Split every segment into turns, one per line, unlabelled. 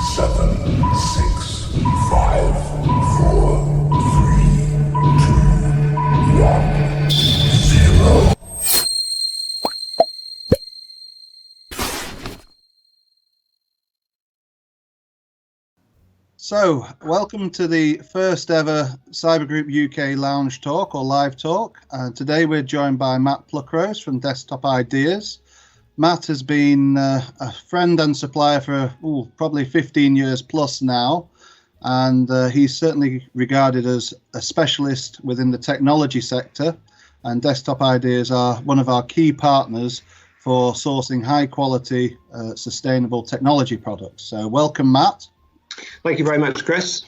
7, 6, 5, 4, 3, 2, 1, 0.
So, welcome to the first ever Cybergroup UK Lounge Talk or Live Talk. Today we're joined by Matt Pluckrose from Desktop Ideas. Matt has been a friend and supplier for probably 15 years plus now, and he's certainly regarded as a specialist within the technology sector, and Desktop Ideas are one of our key partners for sourcing high quality, sustainable technology products. So welcome, Matt.
Thank you very much, Chris.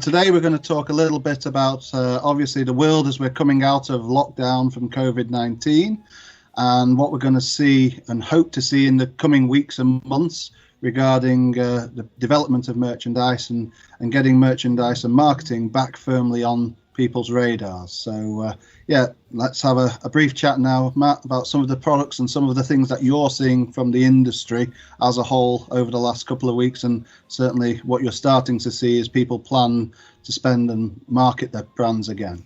Today we're going to talk a little bit about obviously the world as we're coming out of lockdown from COVID-19 and what we're going to see and hope to see in the coming weeks and months regarding the development of merchandise and getting merchandise and marketing back firmly on people's radars. So let's have a brief chat now, Matt, about some of the products and some of the things that you're seeing from the industry as a whole over the last couple of weeks, and certainly what you're starting to see as people plan to spend and market their brands again.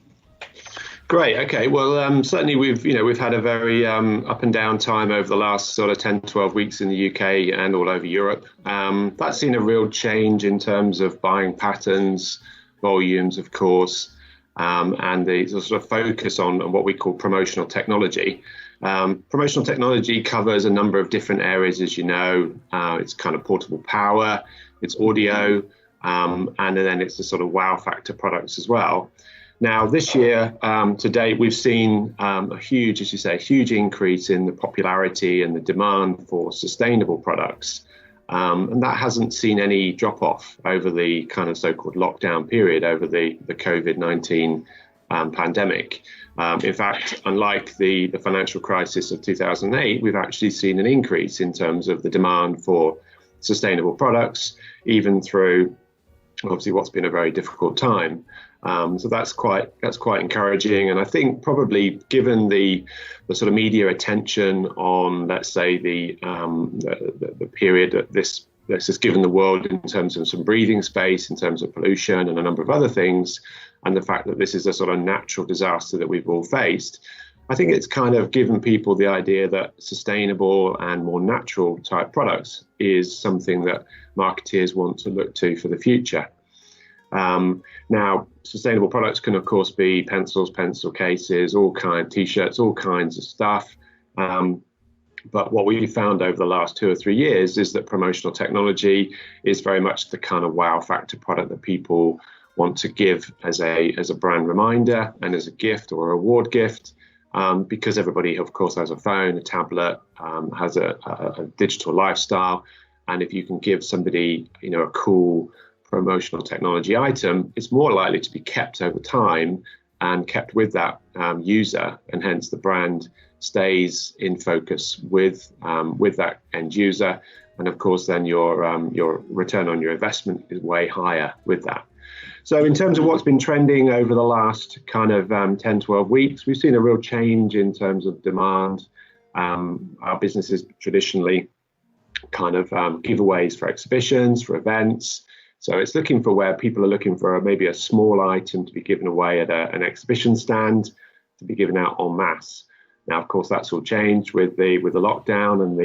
Great. Okay. Well, certainly we've had a very up and down time over the last sort of 10, 12 weeks in the UK and all over Europe. That's seen a real change in terms of buying patterns, volumes, of course. And the sort of focus on what we call promotional technology. Promotional technology covers a number of different areas, as you know. It's kind of portable power, it's audio, and then it's the sort of wow factor products as well. Now, this year, to date, we've seen a huge, as you say, huge increase in the popularity and the demand for sustainable products. And that hasn't seen any drop off over the kind of so-called lockdown period, over the COVID-19 pandemic. In fact, unlike the financial crisis of 2008, we've actually seen an increase in terms of the demand for sustainable products, even through obviously what's been a very difficult time. So that's quite encouraging, and I think probably given the sort of media attention on, let's say, the period that this has given the world in terms of some breathing space, in terms of pollution and a number of other things, and the fact that this is a sort of natural disaster that we've all faced, I think it's kind of given people the idea that sustainable and more natural type products is something that marketeers want to look to for the future. Now, sustainable products can, of course, be pencils, pencil cases, t-shirts, all kinds of stuff. But what we found over the last 2 or 3 years is that promotional technology is very much the kind of wow factor product that people want to give as a brand reminder and as a gift or a reward gift, because everybody, of course, has a phone, a tablet, has a digital lifestyle. And if you can give somebody, a cool promotional technology item, it's more likely to be kept over time and kept with that user, and hence the brand stays in focus with that end user, and of course then your return on your investment is way higher with that. So in terms of what's been trending over the last kind of 10, 12 weeks, we've seen a real change in terms of demand. Our businesses traditionally kind of giveaways for exhibitions, for events. So it's looking for where people are looking for maybe a small item to be given away at an exhibition stand, to be given out en masse. Now, of course, that's all changed with the lockdown and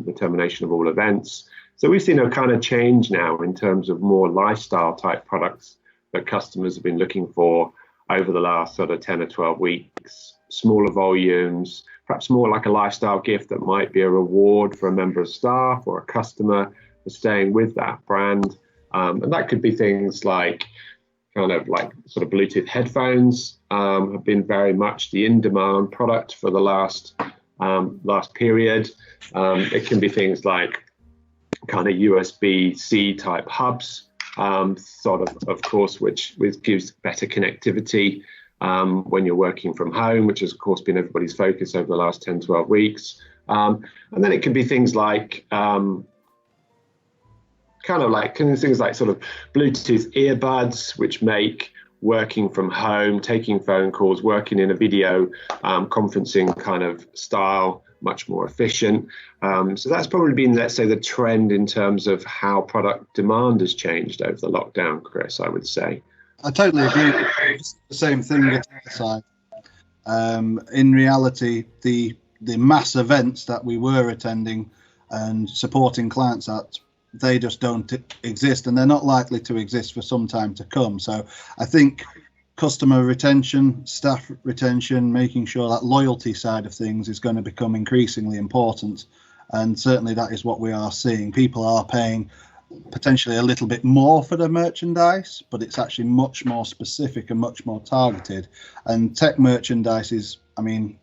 the termination of all events. So we've seen a kind of change now in terms of more lifestyle type products that customers have been looking for over the last sort of 10 or 12 weeks. Smaller volumes, perhaps more like a lifestyle gift that might be a reward for a member of staff or a customer for staying with that brand. And that could be things like kind of like sort of Bluetooth headphones have been very much the in-demand product for the last period. It can be things like kind of USB-C type hubs, of course, which gives better connectivity when you're working from home, which has, of course, been everybody's focus over the last 10, 12 weeks. And then it can be things like things like sort of Bluetooth earbuds, which make working from home, taking phone calls, working in a video conferencing kind of style much more efficient. So that's probably been, let's say, the trend in terms of how product demand has changed over the lockdown, Chris, I would say.
I totally agree. It's the same thing at our side. In reality, the mass events that we were attending and supporting clients at, they just don't exist, and they're not likely to exist for some time to come. So I think customer retention, staff retention, making sure that loyalty side of things is going to become increasingly important. And certainly that is what we are seeing. People are paying potentially a little bit more for the merchandise, but it's actually much more specific and much more targeted. And tech merchandise is, I mean,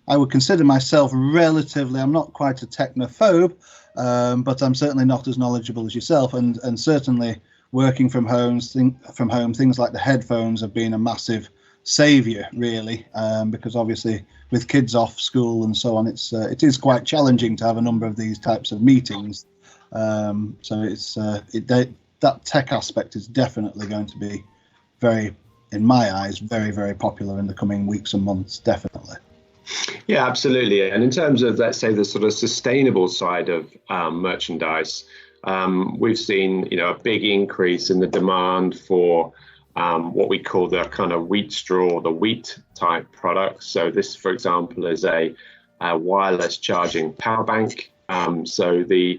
I would consider myself relatively, I'm not quite a technophobe, but I'm certainly not as knowledgeable as yourself. And certainly working from home, things like the headphones have been a massive saviour, really, because obviously with kids off school and so on, it is quite challenging to have a number of these types of meetings. So that tech aspect is definitely going to be in my eyes, very, very popular in the coming weeks and months, definitely.
Yeah, absolutely. And in terms of, let's say, the sort of sustainable side of merchandise, we've seen, a big increase in the demand for what we call the kind of wheat straw, the wheat type products. So this, for example, is a wireless charging power bank. So the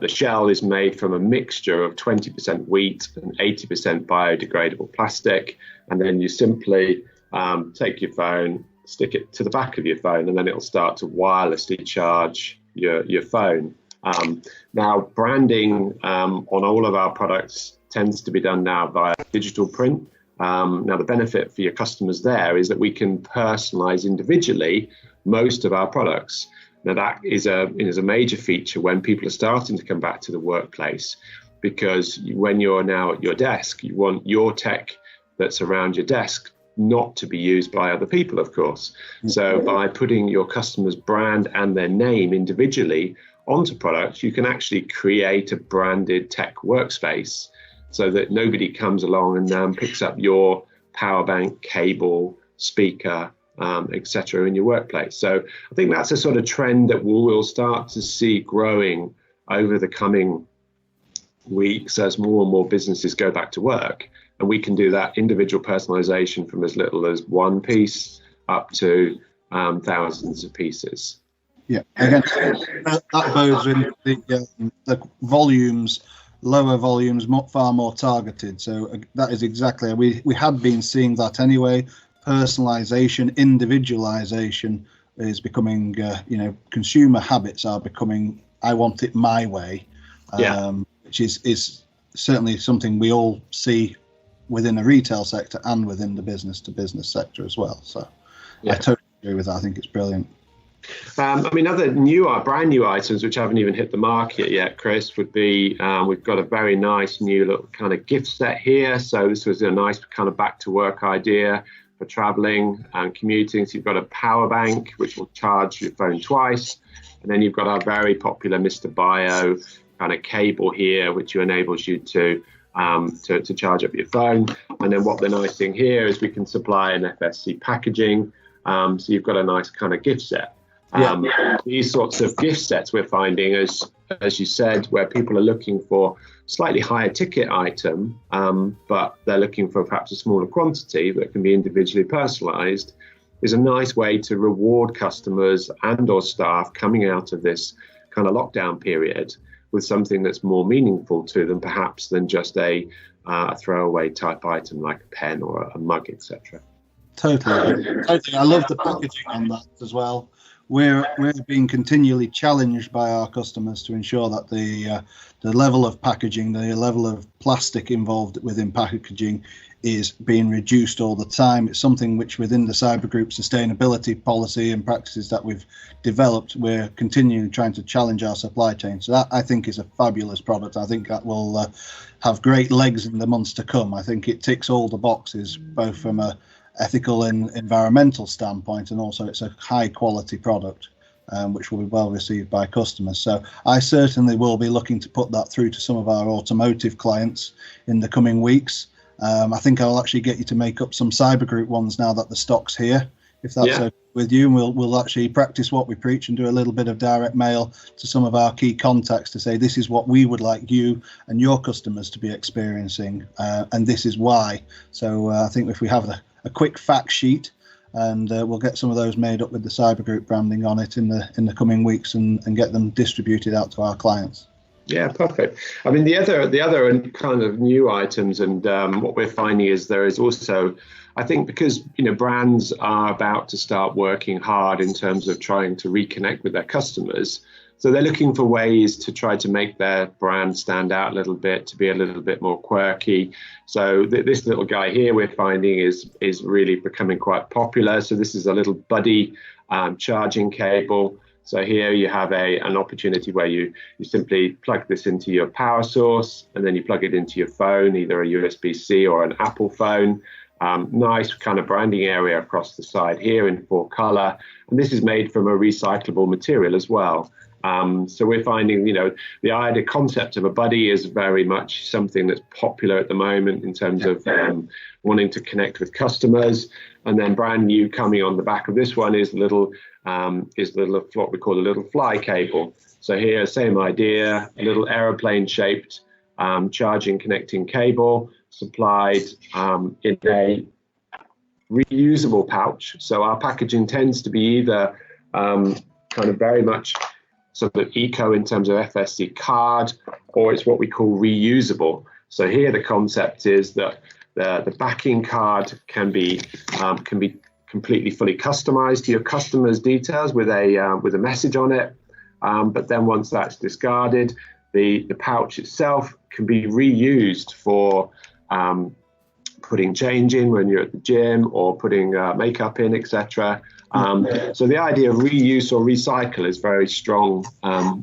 shell is made from a mixture of 20% wheat and 80% biodegradable plastic. And then you simply take your phone, stick it to the back of your phone, and then it'll start to wirelessly charge your phone. Now, branding on all of our products tends to be done now via digital print. Now, the benefit for your customers there is that we can personalize individually most of our products. Now, that is a major feature when people are starting to come back to the workplace, because when you're now at your desk, you want your tech that's around your desk not to be used by other people, of course. So by putting your customer's brand and their name individually onto products, you can actually create a branded tech workspace so that nobody comes along and picks up your power bank, cable, speaker, etc. in your workplace. So I think that's a sort of trend that we'll start to see growing over the coming weeks as more and more businesses go back to work. And we can do that individual personalization from as little as one piece up to thousands of pieces.
Yeah, again, that bodes in the volumes, lower volumes, far more targeted. So that is exactly, we had been seeing that anyway. Personalization, individualization is becoming, consumer habits are becoming, I want it my way, which is certainly something we all see within the retail sector and within the business to business sector as well. So I totally agree with that. I think it's brilliant.
Other brand new items which haven't even hit the market yet, Chris, would be we've got a very nice new little kind of gift set here. So this was a nice kind of back to work idea for traveling and commuting. So you've got a power bank which will charge your phone twice, and then you've got our very popular Mr. Bio kind of cable here, which enables you to charge up your phone. And then what the nice thing here is we can supply an FSC packaging. So you've got a nice kind of gift set. These sorts of gift sets we're finding, as you said, where people are looking for slightly higher ticket item, but they're looking for perhaps a smaller quantity that can be individually personalized, is a nice way to reward customers and or staff coming out of this kind of lockdown period with something that's more meaningful to them, perhaps, than just a throwaway type item like a pen or a mug, etc.
Totally. I love the packaging on that as well. We're being continually challenged by our customers to ensure that the level of packaging, the level of plastic involved within packaging is being reduced all the time. It's something which within the Cybergroup sustainability policy and practices that we've developed, we're continuing trying to challenge our supply chain. So that, I think, is a fabulous product. I think that will have great legs in the months to come. I think it ticks all the boxes, both from a ethical and environmental standpoint, and also it's a high quality product which will be well received by customers. So I certainly will be looking to put that through to some of our automotive clients in the coming weeks. I think I'll actually get you to make up some Cybergroup ones now that the stock's here, if that's okay with you, and we'll actually practice what we preach and do a little bit of direct mail to some of our key contacts to say this is what we would like you and your customers to be experiencing, and this is why. So I think if we have a quick fact sheet, and we'll get some of those made up with the Cybergroup branding on it in the coming weeks and get them distributed out to our clients.
Yeah, perfect. I mean, the other kind of new items, and what we're finding is there is also, I think, because brands are about to start working hard in terms of trying to reconnect with their customers. So they're looking for ways to try to make their brand stand out a little bit, to be a little bit more quirky. So this little guy here we're finding is really becoming quite popular. So this is a little buddy charging cable. So here you have an opportunity where you simply plug this into your power source, and then you plug it into your phone, either a USB-C or an Apple phone. Nice kind of branding area across the side here in 4-color. And this is made from a recyclable material as well. So we're finding, the concept of a buddy is very much something that's popular at the moment in terms of wanting to connect with customers. And then brand new coming on the back of this one is what we call a little fly cable. So here, same idea, a little aeroplane shaped charging connecting cable supplied in a reusable pouch. So our packaging tends to be either kind of very much sort of eco in terms of FSC card, or it's what we call reusable. So here the concept is that the backing card can be completely fully customized to your customer's details with a message on it. But then once that's discarded, the pouch itself can be reused for putting change in when you're at the gym, or putting makeup in, etc. So the idea of reuse or recycle is very strong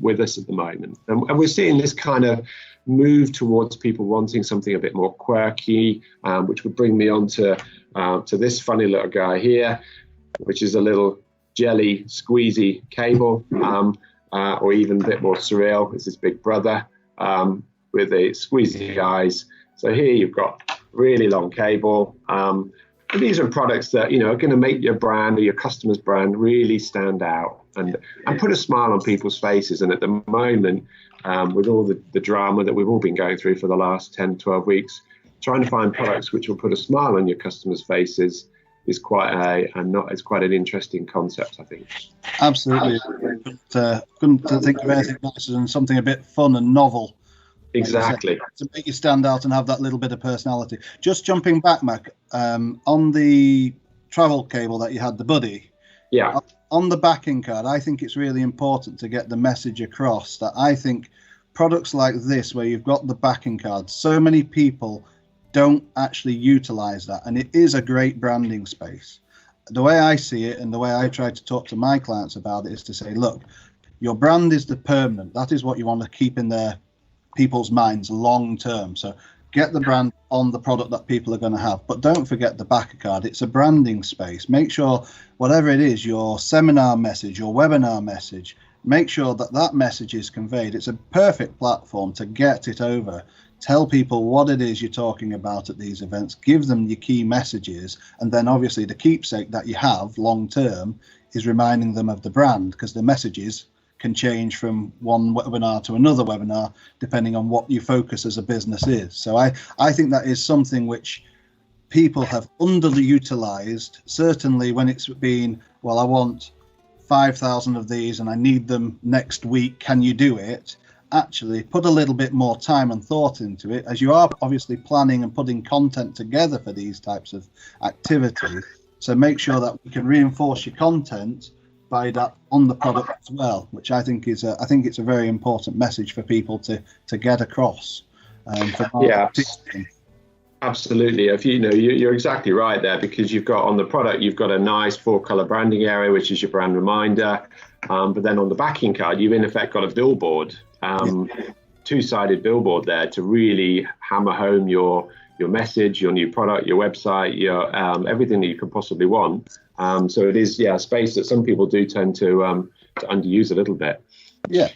with us at the moment. And we're seeing this kind of move towards people wanting something a bit more quirky, which would bring me on to this funny little guy here, which is a little jelly squeezy cable, or even a bit more surreal. It's his big brother with the squeezy eyes. So here you've got really long cable. These are products that are going to make your brand or your customer's brand really stand out and put a smile on people's faces. And at the moment, with all the drama that we've all been going through for the last 10, 12 weeks, trying to find products which will put a smile on your customers' faces is quite an interesting concept, I think.
Absolutely. Couldn't think of anything nicer than something a bit fun and novel.
Exactly.
To make you stand out and have that little bit of personality. Just jumping back, Mac, on the travel cable that you had, the buddy.
Yeah.
On the backing card, I think it's really important to get the message across that I think products like this, where you've got the backing card, so many people don't actually utilize that. And it is a great branding space. The way I see it and the way I try to talk to my clients about it is to say, look, your brand is the permanent. That is what you want to keep in their people's minds long term. So get the brand on the product that people are going to have, but don't forget the backer card. It's a branding space. Make sure whatever it is, your seminar message, your webinar message, make sure that message is conveyed. It's a perfect platform to get it over. Tell people what it is you're talking about at these events, give them your key messages, and then obviously the keepsake that you have long term is reminding them of the brand, because the messages can change from one webinar to another webinar depending on what your focus as a business is. So I think that is something which people have underutilized, certainly when it's been, well, I want 5,000 of these and I need them next week, can you do it? Actually put a little bit more time and thought into it, as you are obviously planning and putting content together for these types of activities. So make sure that we can reinforce your content by that on the product as well, which I think it's a very important message for people to get across.
Yeah, absolutely. If you're exactly right there, because you've got on the product, you've got a nice 4-color branding area, which is your brand reminder. But then on the backing card, you've in effect got a billboard, two-sided billboard there to really hammer home your message, your new product, your website, your everything that you could possibly want. So it is, a space that some people do tend to underuse a little bit.
Yeah,